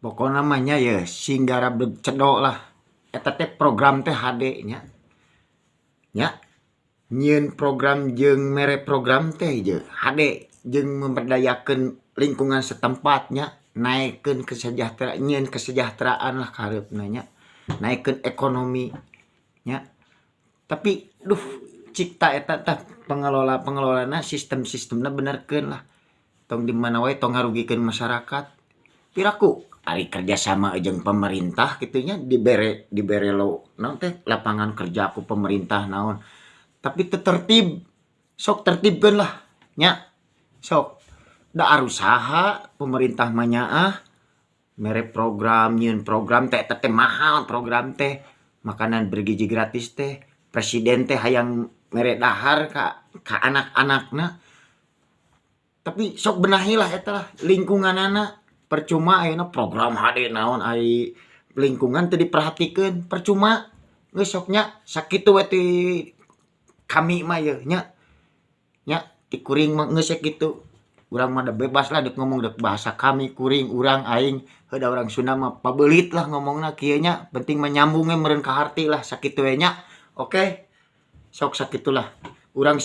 Pokoknya namanya ya singgara cedok lah. Eta teh program teh HD nya. Nya nyieun program jeung mere program teh je HD jeung memberdayakeun lingkungan setempatnya, naikeun kesejahteraan, nyieun kesejahteraan lah kareupna nya. Naikeun ekonomi nya. Tapi cipta eta tah pengelolana sistem-sistemna benerkeun lah. Tong di mana wae tong ngarugikeun masyarakat. Piraku ari kerjasama jeung pemerintah kitunya dibere lo naon teh lapangan kerja ku pemerintah naon. Tapi teu tertib. Sok tertibkeun lah nya. Sok da arusaha pemerintah mah nyaah mere program nyieun program teh eta teh mahal program teh. Makanan bergizi gratis teh. Presiden teh hayang mere dahar ka anak-anakna. Tapi sok benahilah eta lah lingkunganana. Percuma ayeuna program HD naon ai lingkungan teu diperhatikeun, percuma. Geus sok nya sakitu we ti kami mah ye nya. Nya ti kuring mah geus sakitu. Urang mah da bebas lah deuk ngomong deuk bahasa kami, kuring, urang, aing, heuda urang Sunda mah pabeulit lah ngomongna kieu nya, penting mah nyambung we meureun ka harti lah sakitu we nya. Oke. Sok sakitulah. Urang